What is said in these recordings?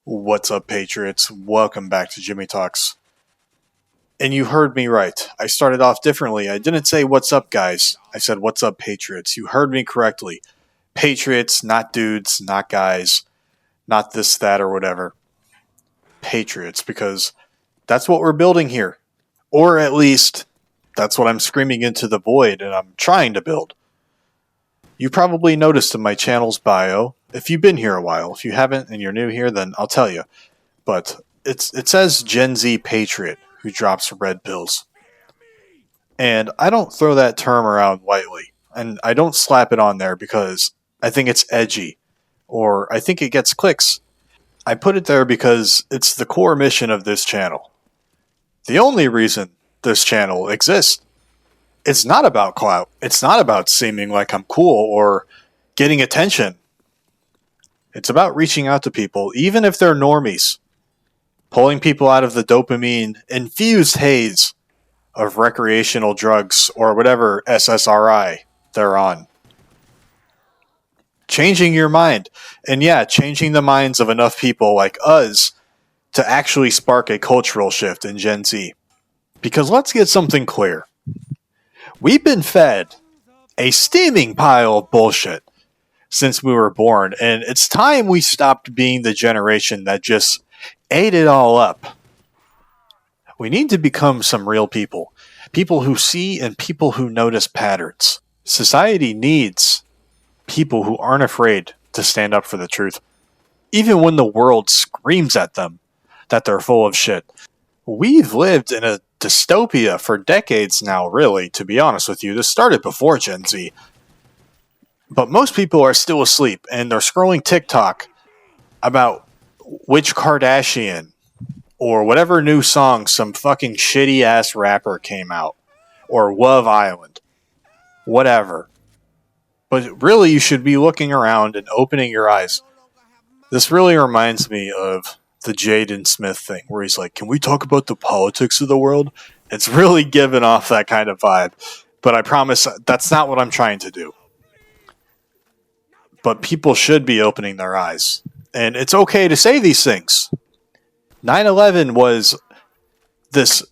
What's up, Patriots? Welcome back to Jimmy Talks. And you heard me right. I started off differently. I didn't say, what's up, guys? I said, what's up, Patriots? You heard me correctly. Patriots, not dudes, not guys, not this, that, or whatever. Patriots, because that's what we're building here. Or at least, that's what I'm screaming into the void and I'm trying to build. You probably noticed in my channel's bio, if you've been here a while. If you haven't and you're new here, then I'll tell you. But it says Gen Z Patriot who drops red pills. And I don't throw that term around lightly. And I don't slap it on there because I think it's edgy. Or I think it gets clicks. I put it there because it's the core mission of this channel. The only reason this channel exists. It's not about clout. It's not about seeming like I'm cool or getting attention. It's about reaching out to people, even if they're normies. Pulling people out of the dopamine-infused haze of recreational drugs or whatever SSRI they're on. Changing your mind. And yeah, changing the minds of enough people like us to actually spark a cultural shift in Gen Z. Because let's get something clear. We've been fed a steaming pile of bullshit since we were born, and it's time we stopped being the generation that just ate it all up. We need to become some real people. People who see and people who notice patterns. Society needs people who aren't afraid to stand up for the truth, even when the world screams at them that they're full of shit. We've lived in a dystopia for decades now, really, to be honest with you. This started before Gen Z. But most people are still asleep, and they're scrolling TikTok about which Kardashian or whatever new song some fucking shitty-ass rapper came out. Or Love Island. Whatever. But really, you should be looking around and opening your eyes. This really reminds me of the Jaden Smith thing, where he's like, can we talk about the politics of the world? It's really giving off that kind of vibe. But I promise that's not what I'm trying to do. But people should be opening their eyes. And it's okay to say these things. 9/11 was this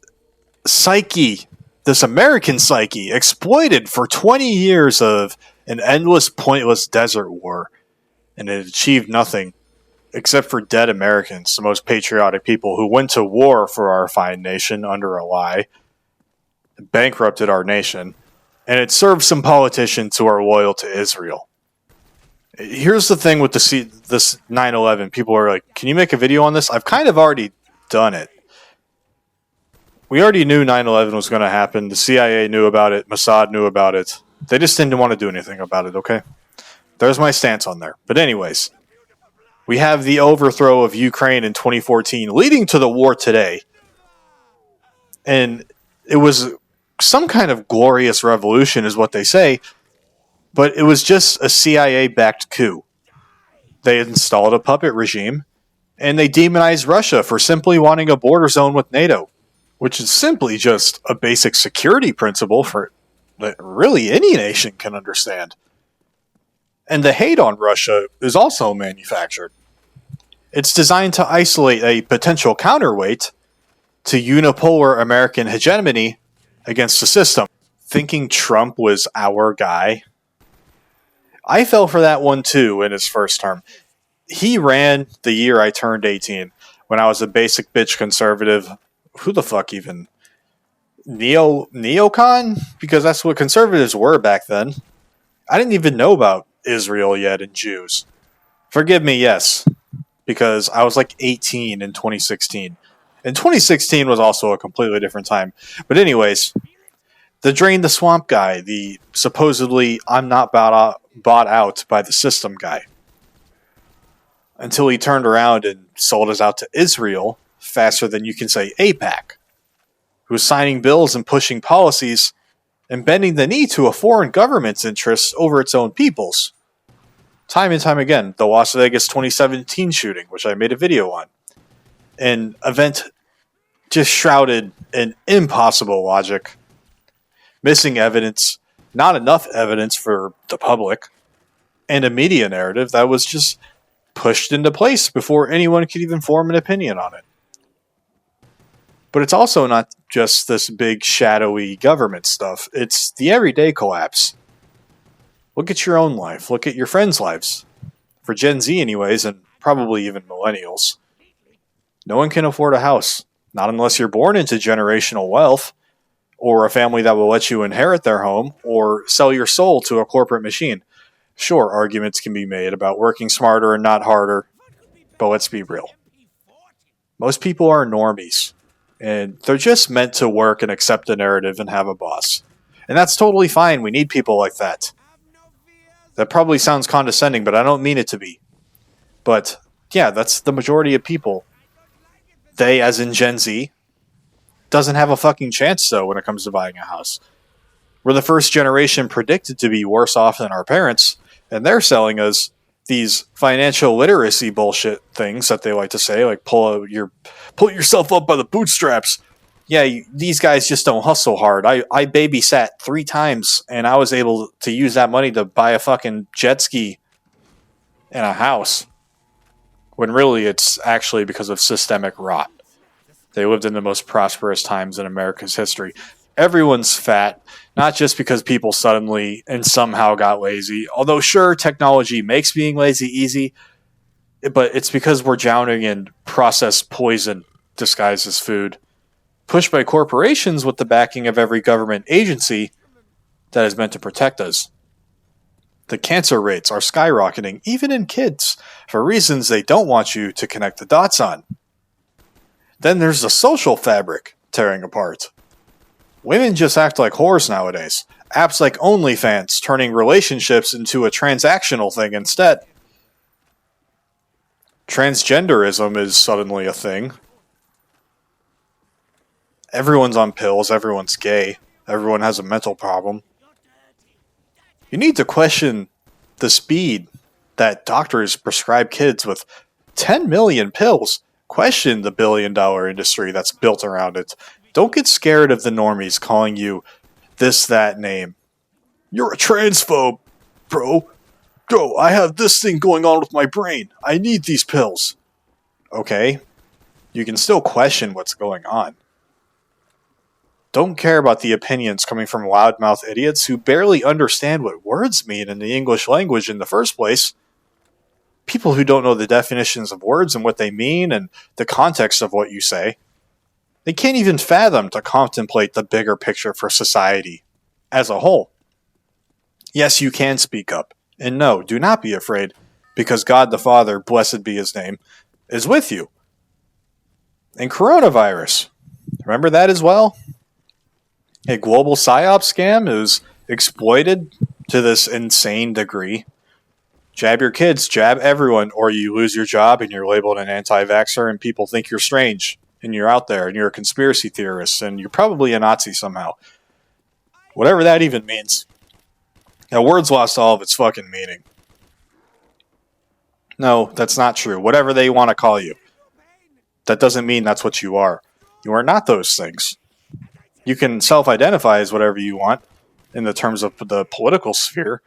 psyche, this American psyche, exploited for 20 years of an endless, pointless desert war. And it achieved nothing. Except for dead Americans, the most patriotic people who went to war for our fine nation under a lie, bankrupted our nation, and it served some politicians who are loyal to Israel. Here's the thing with this 9/11. People are like, can you make a video on this? I've kind of already done it. We already knew 9/11 was going to happen. The CIA knew about it. Mossad knew about it. They just didn't want to do anything about it, okay? There's my stance on there. But anyways, we have the overthrow of Ukraine in 2014, leading to the war today. And it was some kind of glorious revolution, is what they say. But it was just a CIA-backed coup. They installed a puppet regime, and they demonized Russia for simply wanting a border zone with NATO, which is simply just a basic security principle for that really any nation can understand. And the hate on Russia is also manufactured. It's designed to isolate a potential counterweight to unipolar American hegemony against the system. Thinking Trump was our guy. I fell for that one too in his first term. He ran the year I turned 18, when I was a basic bitch conservative. Who the fuck even? Neocon? Because that's what conservatives were back then. I didn't even know about Israel yet and Jews. Forgive me, yes. Because I was like 18 in 2016. And 2016 was also a completely different time. But anyways, the Drain the Swamp guy, the supposedly I'm not bought out by the system guy. Until he turned around and sold us out to Israel faster than you can say AIPAC. Who was signing bills and pushing policies and bending the knee to a foreign government's interests over its own people's. Time and time again, the Las Vegas 2017 shooting, which I made a video on. An event just shrouded in impossible logic. Missing evidence, not enough evidence for the public, and a media narrative that was just pushed into place before anyone could even form an opinion on it. But it's also not just this big shadowy government stuff. It's the everyday collapse. Look at your own life. Look at your friends' lives. For Gen Z anyways, and probably even millennials. No one can afford a house. Not unless you're born into generational wealth, or a family that will let you inherit their home, or sell your soul to a corporate machine. Sure, arguments can be made about working smarter and not harder, but let's be real. Most people are normies, and they're just meant to work and accept a narrative and have a boss. And that's totally fine. We need people like that. That probably sounds condescending, but I don't mean it to be. But yeah, that's the majority of people. They, as in Gen Z, doesn't have a fucking chance, though, when it comes to buying a house. We're the first generation predicted to be worse off than our parents, and they're selling us these financial literacy bullshit things that they like to say, like pull yourself up by the bootstraps. Yeah, these guys just don't hustle hard. I babysat 3 times, and I was able to use that money to buy a fucking jet ski and a house. When really it's actually because of systemic rot. They lived in the most prosperous times in America's history. Everyone's fat, not just because people suddenly and somehow got lazy. Although sure, technology makes being lazy easy, but it's because we're drowning in processed poison disguised as food, pushed by corporations with the backing of every government agency that is meant to protect us. The cancer rates are skyrocketing, even in kids, for reasons they don't want you to connect the dots on. Then there's the social fabric tearing apart. Women just act like whores nowadays. Apps like OnlyFans turning relationships into a transactional thing instead. Transgenderism is suddenly a thing. Everyone's on pills, everyone's gay, everyone has a mental problem. You need to question the speed that doctors prescribe kids with 10 million pills. Question the billion-dollar industry that's built around it. Don't get scared of the normies calling you this, that name. You're a transphobe, bro. Bro, I have this thing going on with my brain. I need these pills. Okay. You can still question what's going on. Don't care about the opinions coming from loudmouth idiots who barely understand what words mean in the English language in the first place. People who don't know the definitions of words and what they mean and the context of what you say. They can't even fathom to contemplate the bigger picture for society as a whole. Yes, you can speak up. And no, do not be afraid, because God the Father, blessed be his name, is with you. And coronavirus. Remember that as well? A global psyop scam is exploited to this insane degree. Jab your kids, jab everyone, or you lose your job and you're labeled an anti-vaxxer and people think you're strange and you're out there and you're a conspiracy theorist and you're probably a Nazi somehow. Whatever that even means. Now, words lost all of its fucking meaning. No, that's not true. Whatever they want to call you. That doesn't mean that's what you are. You are not those things. You can self-identify as whatever you want in the terms of the political sphere.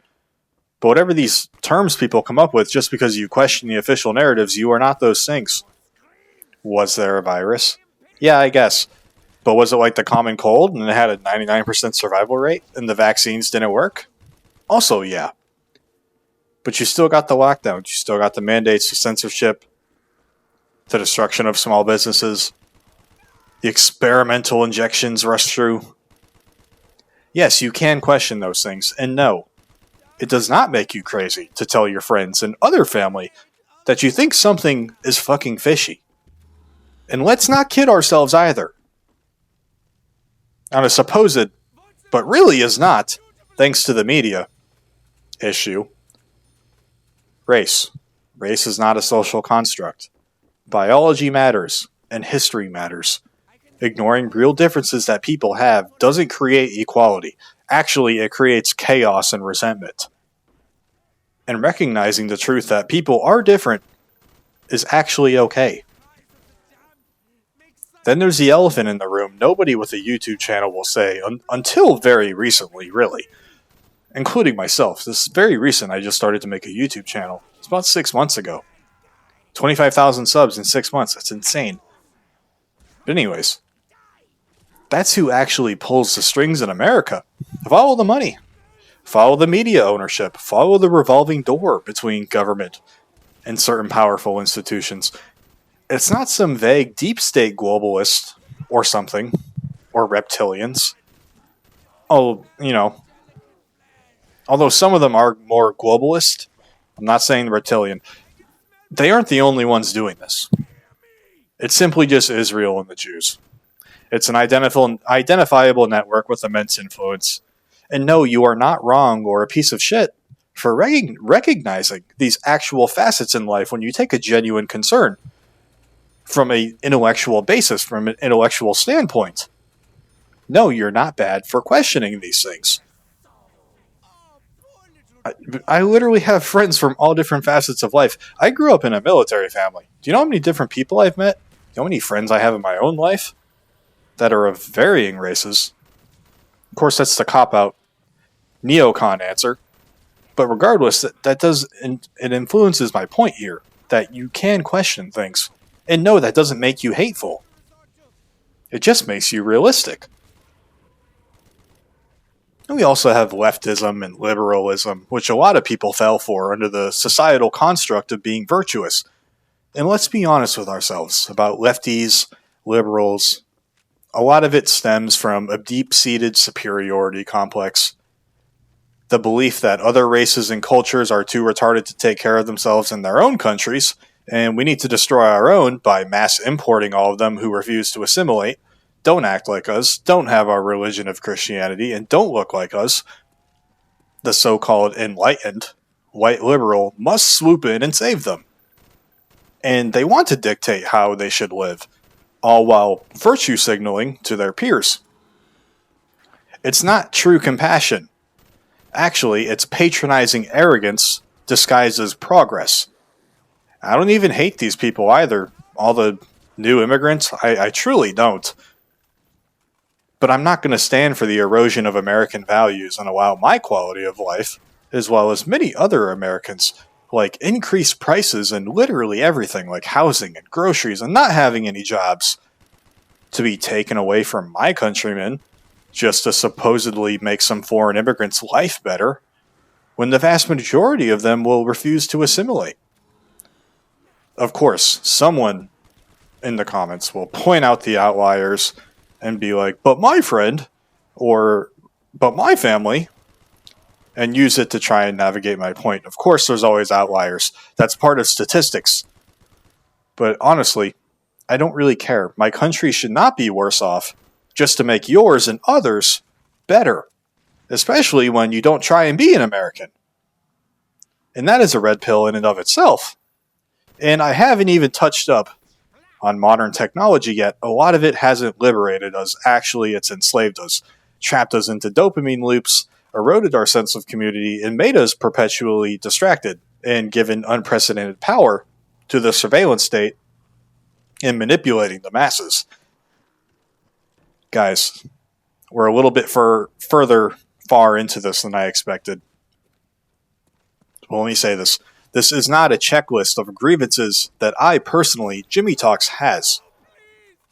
But whatever these terms people come up with, just because you question the official narratives, you are not those things. Was there a virus? Yeah, I guess. But was it like the common cold and it had a 99% survival rate and the vaccines didn't work? Also, yeah. But you still got the lockdown. You still got the mandates, the censorship, the destruction of small businesses, the experimental injections rushed through. Yes, you can question those things. And no, it does not make you crazy to tell your friends and other family that you think something is fucking fishy. And let's not kid ourselves either. On a supposed, but really is not, thanks to the media, issue. Race. Race is not a social construct. Biology matters, and history matters. Ignoring real differences that people have doesn't create equality. Actually, it creates chaos and resentment. And recognizing the truth that people are different is actually okay. Then there's the elephant in the room nobody with a YouTube channel will say, until very recently, really. Including myself. This is very recent. I just started to make a YouTube channel. It's about 6 months ago. 25,000 subs in 6 months. That's insane. But anyways, that's who actually pulls the strings in America. Follow the money. Follow the media ownership. Follow the revolving door between government and certain powerful institutions. It's not some vague deep state globalist or something, or reptilians. Oh, although some of them are more globalist, I'm not saying reptilian. They aren't the only ones doing this. It's simply just Israel and the Jews. It's an identifiable network with immense influence. And no, you are not wrong or a piece of shit for recognizing these actual facets in life when you take a genuine concern from an intellectual basis, from an intellectual standpoint. No, you're not bad for questioning these things. I literally have friends from all different facets of life. I grew up in a military family. Do you know how many different people I've met? Do you know how many friends I have in my own life that are of varying races? Of course, that's the cop-out neocon answer. But regardless, it influences my point here, that you can question things. And no, that doesn't make you hateful. It just makes you realistic. And we also have leftism and liberalism, which a lot of people fell for under the societal construct of being virtuous. And let's be honest with ourselves about lefties, liberals. A lot of it stems from a deep-seated superiority complex. The belief that other races and cultures are too retarded to take care of themselves in their own countries, and we need to destroy our own by mass importing all of them who refuse to assimilate, don't act like us, don't have our religion of Christianity, and don't look like us. The so-called enlightened, white liberal, must swoop in and save them. And they want to dictate how they should live, all while virtue signaling to their peers. It's not true compassion. Actually, it's patronizing arrogance disguised as progress. I don't even hate these people either. All the new immigrants, I truly don't. But I'm not going to stand for the erosion of American values and allow my quality of life, as well as many other Americans, like increased prices and literally everything, like housing and groceries and not having any jobs, to be taken away from my countrymen just to supposedly make some foreign immigrants' life better, when the vast majority of them will refuse to assimilate. Of course, someone in the comments will point out the outliers and be like, but my friend, or but my family, and use it to try and navigate my point. Of course, there's always outliers. That's part of statistics. But honestly, I don't really care. My country should not be worse off just to make yours and others better, especially when you don't try and be an American. And that is a red pill in and of itself. And I haven't even touched up on modern technology yet. A lot of it hasn't liberated us. Actually, it's enslaved us, trapped us into dopamine loops, eroded our sense of community, and made us perpetually distracted and given unprecedented power to the surveillance state in manipulating the masses. Guys, we're a little bit far into this than I expected. Well, let me say this. This is not a checklist of grievances that I personally, Jimmy Talks, has.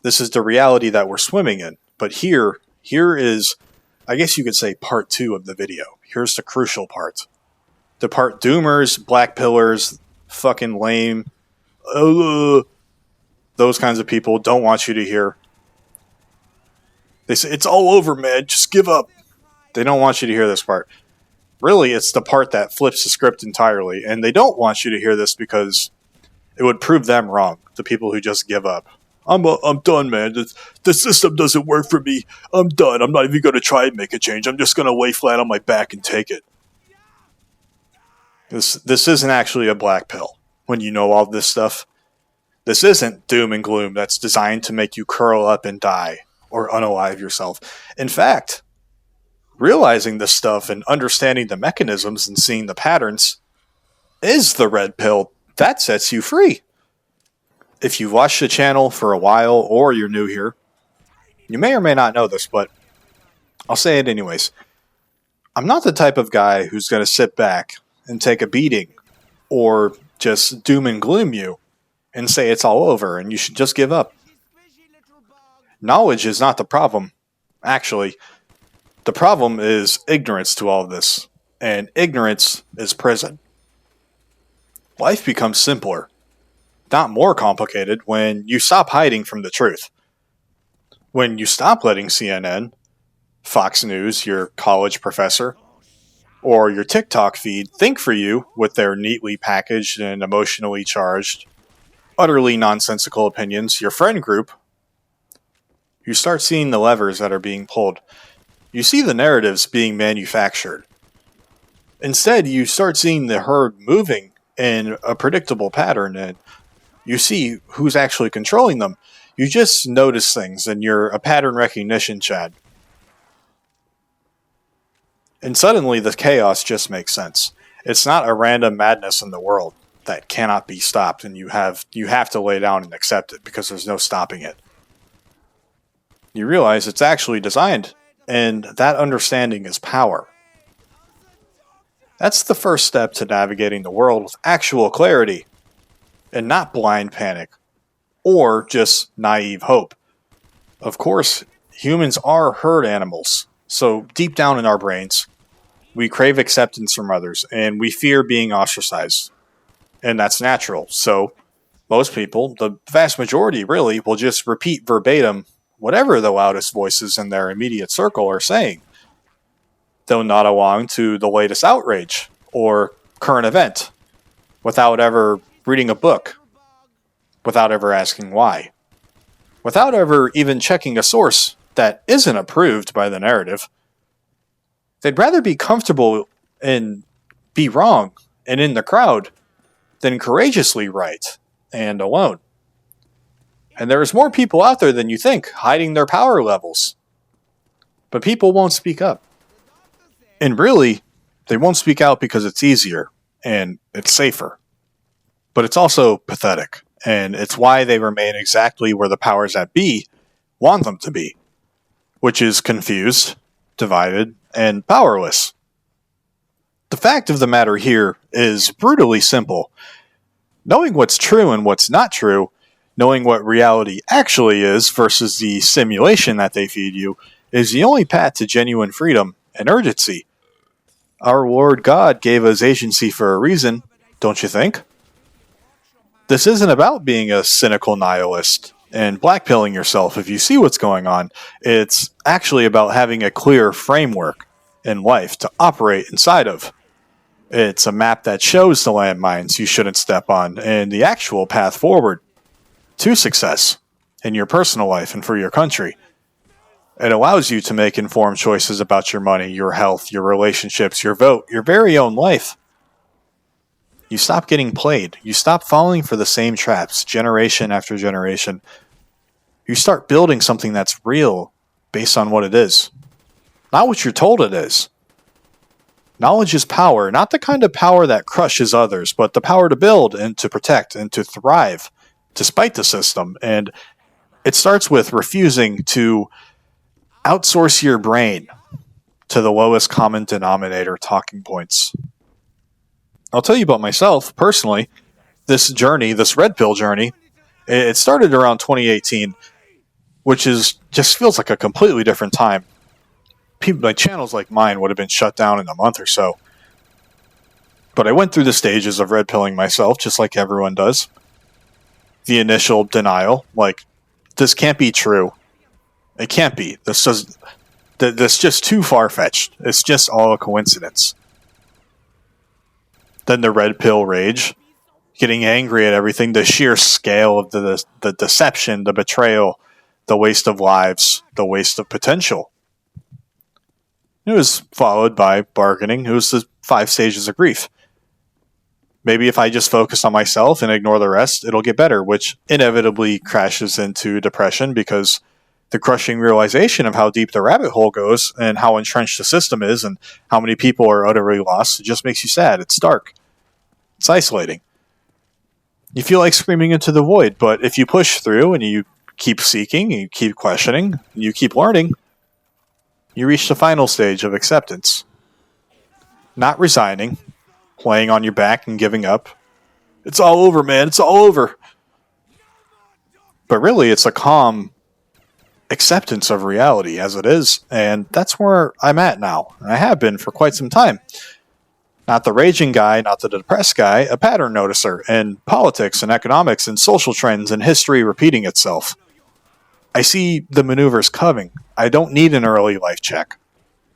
This is the reality that we're swimming in. But here is, I guess you could say, part 2 of the video. Here's the crucial part. The part doomers, black pillars, fucking lame, those kinds of people don't want you to hear. They say, it's all over, man, just give up. They don't want you to hear this part. Really, it's the part that flips the script entirely, and they don't want you to hear this because it would prove them wrong, the people who just give up. I'm done, man. The system doesn't work for me. I'm done. I'm not even going to try and make a change. I'm just going to lay flat on my back and take it. This isn't actually a black pill when you know all this stuff. This isn't doom and gloom that's designed to make you curl up and die or unalive yourself. In fact, realizing this stuff and understanding the mechanisms and seeing the patterns is the red pill that sets you free. If you've watched the channel for a while or you're new here, you may or may not know this, but I'll say it anyways. I'm not the type of guy who's going to sit back and take a beating or just doom and gloom you and say it's all over and you should just give up. Knowledge is not the problem. Actually, the problem is ignorance to all of this, and ignorance is prison. Life becomes simpler, not more complicated, when you stop hiding from the truth. When you stop letting CNN, Fox News, your college professor, or your TikTok feed think for you with their neatly packaged and emotionally charged, utterly nonsensical opinions, your friend group, you start seeing the levers that are being pulled. You see the narratives being manufactured. Instead, you start seeing the herd moving in a predictable pattern, and you see who's actually controlling them. You just notice things, and you're a pattern recognition Chad. And suddenly the chaos just makes sense. It's not a random madness in the world that cannot be stopped, and you have to lay down and accept it because there's no stopping it. You realize it's actually designed, and that understanding is power. That's the first step to navigating the world with actual clarity, and not blind panic, or just naive hope. Of course, humans are herd animals, so deep down in our brains, we crave acceptance from others, and we fear being ostracized. And that's natural. So, most people, the vast majority really, will just repeat verbatim whatever the loudest voices in their immediate circle are saying. They'll nod along to the latest outrage or current event without ever reading a book, without ever asking why, without ever even checking a source that isn't approved by the narrative. They'd rather be comfortable and be wrong and in the crowd than courageously right and alone. And there's more people out there than you think, hiding their power levels. But people won't speak up. And really, they won't speak out because it's easier and it's safer. But it's also pathetic, and it's why they remain exactly where the powers that be want them to be, which is confused, divided, and powerless. The fact of the matter here is brutally simple. Knowing what's true and what's not true, knowing what reality actually is versus the simulation that they feed you, is the only path to genuine freedom and urgency. Our Lord God gave us agency for a reason, don't you think? This isn't about being a cynical nihilist and blackpilling yourself if you see what's going on. It's actually about having a clear framework in life to operate inside of. It's a map that shows the landmines you shouldn't step on and the actual path forward to success in your personal life and for your country. It allows you to make informed choices about your money, your health, your relationships, your vote, your very own life. You stop getting played. You stop falling for the same traps generation after generation. You start building something that's real based on what it is, not what you're told it is. Knowledge is power, not the kind of power that crushes others, but the power to build and to protect and to thrive despite the system. And it starts with refusing to outsource your brain to the lowest common denominator talking points. I'll tell you about myself personally. This journey, this red pill journey, it started around 2018, which is just feels like a completely different time. People, like channels like mine would have been shut down in a month or so. But I went through the stages of red pilling myself, just like everyone does. The initial denial, like, this can't be true. It can't be. This is just too far-fetched. It's just all a coincidence. Then the red pill rage, getting angry at everything, the sheer scale of the deception, the betrayal, the waste of lives, the waste of potential. It was followed by bargaining. It was the 5 stages of grief. Maybe if I just focus on myself and ignore the rest, it'll get better, which inevitably crashes into depression because the crushing realization of how deep the rabbit hole goes and how entrenched the system is and how many people are utterly lost, it just makes you sad. It's dark. It's isolating. You feel like screaming into the void, but if you push through and you keep seeking, and you keep questioning, and you keep learning, you reach the final stage of acceptance. Not resigning, laying on your back and giving up. It's all over, man. It's all over. But really, it's a calm acceptance of reality as it is, and that's where I'm at now, and I have been for quite some time. Not the raging guy, not the depressed guy, a pattern noticer in politics and economics and social trends and history repeating itself. I see the maneuvers coming. I don't need an early life check.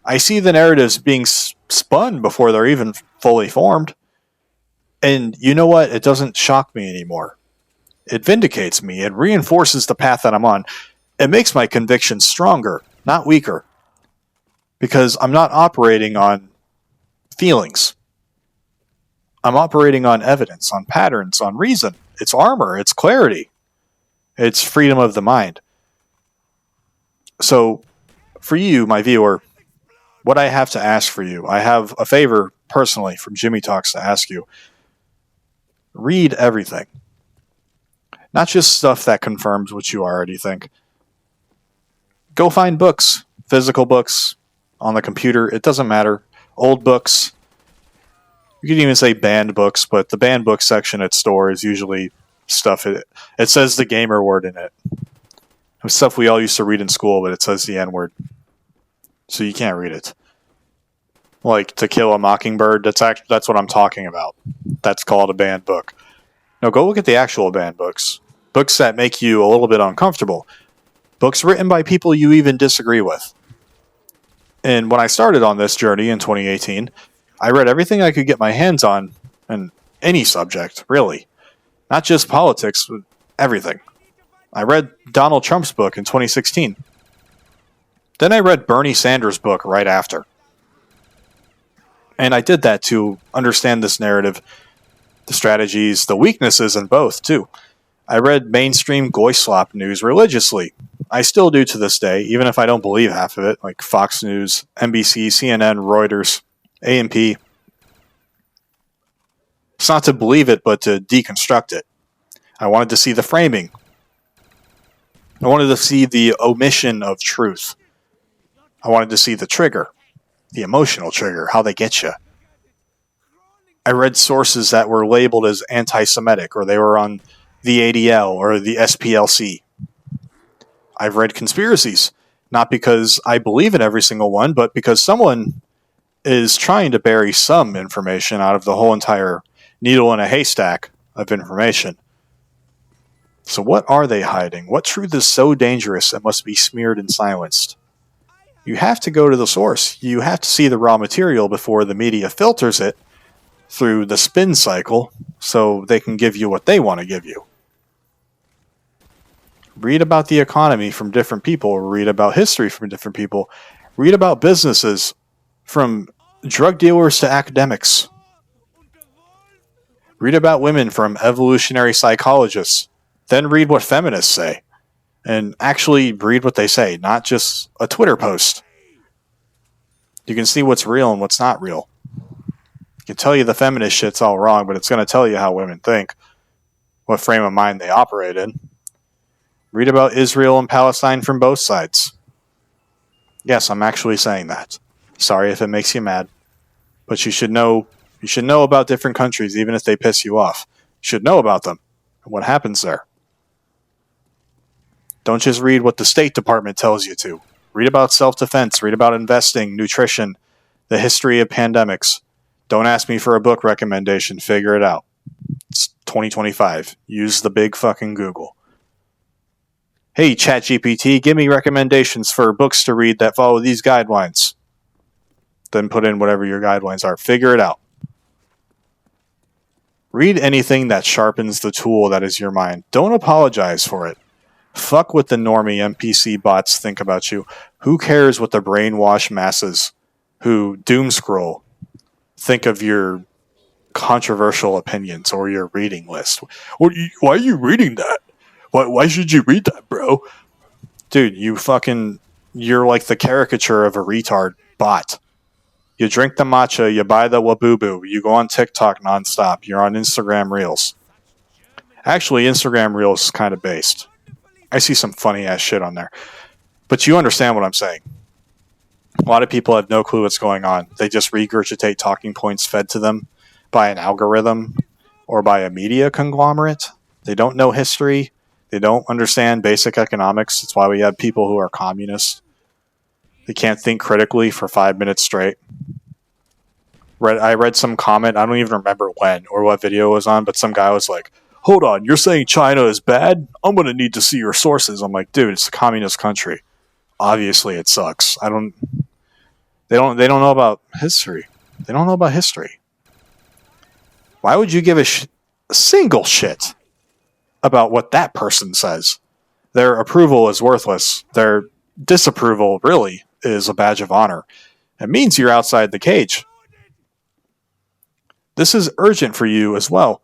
I see the narratives being spun before they're even fully formed. And you know what? It doesn't shock me anymore. It vindicates me. It reinforces the path that I'm on. It makes my convictions stronger, not weaker. Because I'm not operating on feelings. I'm operating on evidence, on patterns, on reason. It's armor. It's clarity. It's freedom of the mind. So, for you, my viewer, what I have to ask for you, I have a favor personally from Jimmy Talks to ask you. Read everything. Not just stuff that confirms what you already think. Go find books, physical books, on the computer. It doesn't matter. Old books. You can even say banned books, but the banned book section at store is usually stuff. It says the gamer word in it. It's stuff we all used to read in school, but it says the N-word. So you can't read it. Like To Kill a Mockingbird, that's what I'm talking about. That's called a banned book. Now go look at the actual banned books. Books that make you a little bit uncomfortable. Books written by people you even disagree with. And when I started on this journey in 2018, I read everything I could get my hands on in any subject, really. Not just politics, but everything. I read Donald Trump's book in 2016. Then I read Bernie Sanders' book right after. And I did that to understand this narrative, the strategies, the weaknesses in both, too. I read mainstream goy-slop news religiously. I still do to this day, even if I don't believe half of it, like Fox News, NBC, CNN, Reuters, A&P. It's not to believe it, but to deconstruct it. I wanted to see the framing. I wanted to see the omission of truth. I wanted to see the trigger, the emotional trigger, how they get you. I read sources that were labeled as anti-Semitic, or they were on the ADL or the SPLC. I've read conspiracies, not because I believe in every single one, but because someone is trying to bury some information out of the whole entire needle in a haystack of information. So what are they hiding? What truth is so dangerous it must be smeared and silenced? You have to go to the source. You have to see the raw material before the media filters it through the spin cycle so they can give you what they want to give you. Read about the economy from different people. Read about history from different people. Read about businesses from drug dealers to academics. Read about women from evolutionary psychologists. Then read what feminists say. And actually read what they say, not just a Twitter post. You can see what's real and what's not real. It can tell you the feminist shit's all wrong, but it's going to tell you how women think, what frame of mind they operate in. Read about Israel and Palestine from both sides. Yes, I'm actually saying that. Sorry if it makes you mad. But you should know about different countries, even if they piss you off. You should know about them and what happens there. Don't just read what the State Department tells you to. Read about self-defense. Read about investing, nutrition, the history of pandemics. Don't ask me for a book recommendation. Figure it out. It's 2025. Use the big fucking Google. Hey, ChatGPT, give me recommendations for books to read that follow these guidelines. Then put in whatever your guidelines are. Figure it out. Read anything that sharpens the tool that is your mind. Don't apologize for it. Fuck what the normie NPC bots think about you. Who cares what the brainwashed masses who doom scroll think of your controversial opinions or your reading list? Why are you reading that? Why should you read that, bro? Dude, you're like the caricature of a retard bot. You drink the matcha, you buy the Wabubu, you go on TikTok nonstop, you're on Instagram Reels. Actually, Instagram Reels is kind of based. I see some funny ass shit on there. But you understand what I'm saying. A lot of people have no clue what's going on. They just regurgitate talking points fed to them by an algorithm or by a media conglomerate. They don't know history. They don't understand basic economics. That's why we have people who are communists. They can't think critically for 5 minutes straight. I read some comment, I don't even remember when or what video it was on, but some guy was like, hold on, you're saying China is bad? I'm going to need to see your sources. I'm like, dude, it's a communist country. Obviously it sucks. They don't know about history. They don't know about history. Why would you give a single shit about what that person says? Their approval is worthless. Their disapproval really is a badge of honor. It means you're outside the cage. This is urgent for you as well.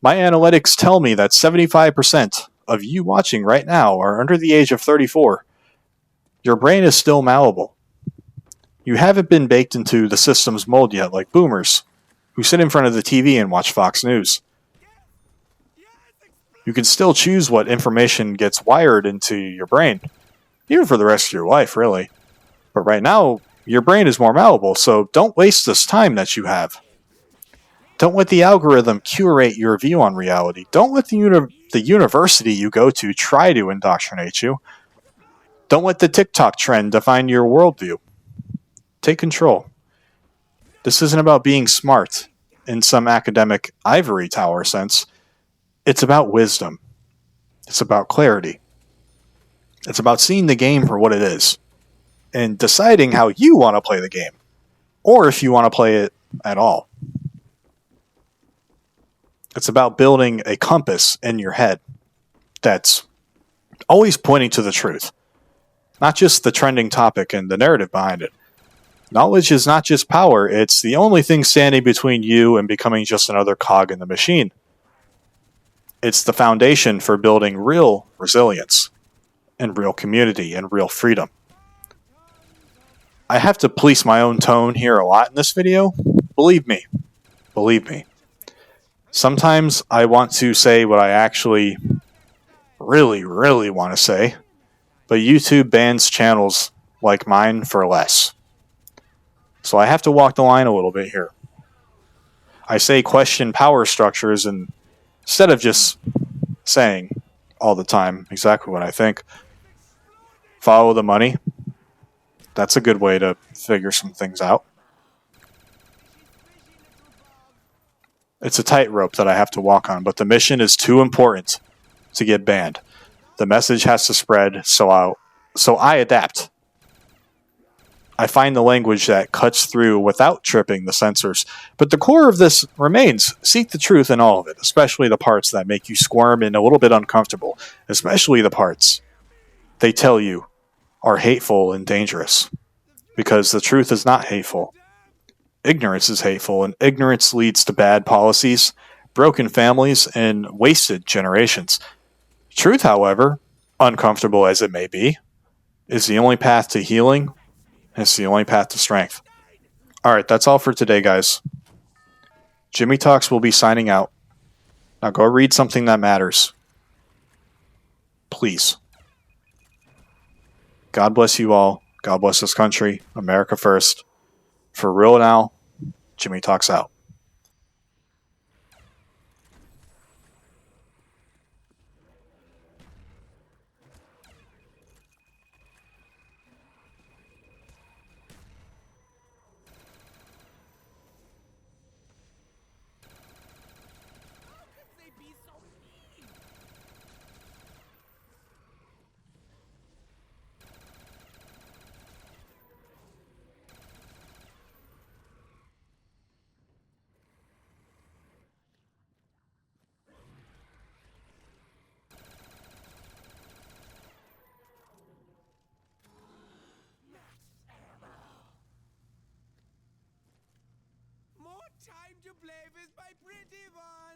My analytics tell me that 75% of you watching right now are under the age of 34. Your brain is still malleable. You haven't been baked into the system's mold yet, like boomers who sit in front of the TV and watch Fox News. You can still choose what information gets wired into your brain, even for the rest of your life, really. But right now, your brain is more malleable, so don't waste this time that you have. Don't let the algorithm curate your view on reality. Don't let the university you go to try to indoctrinate you. Don't let the TikTok trend define your worldview. Take control. This isn't about being smart in some academic ivory tower sense. It's about wisdom. It's about clarity. It's about seeing the game for what it is and deciding how you want to play the game, or if you want to play it at all. It's about building a compass in your head that's always pointing to the truth, not just the trending topic and the narrative behind it. Knowledge is not just power, it's the only thing standing between you and becoming just another cog in the machine. It's the foundation for building real resilience and real community and real freedom. I have to police my own tone here a lot in this video. Believe me. Sometimes I want to say what I actually really want to say, but YouTube bans channels like mine for less. So I have to walk the line a little bit here. I say question power structures instead of just saying all the time exactly what I think. Follow the money. That's a good way to figure some things out. It's a tightrope that I have to walk on, but the mission is too important to get banned. The message has to spread, so I adapt. I find the language that cuts through without tripping the censors. But the core of this remains: seek the truth in all of it, especially the parts that make you squirm and a little bit uncomfortable, especially the parts they tell you are hateful and dangerous. Because the truth is not hateful. Ignorance is hateful, and ignorance leads to bad policies, broken families, and wasted generations. Truth, however, uncomfortable as it may be, is the only path to healing, and it's the only path to strength. Alright, that's all for today, guys. Jimmy Talks will be signing out. Now go read something that matters. Please. God bless you all. God bless this country. America first. For real now, Jimmy Talks out. More time to play with my pretty one.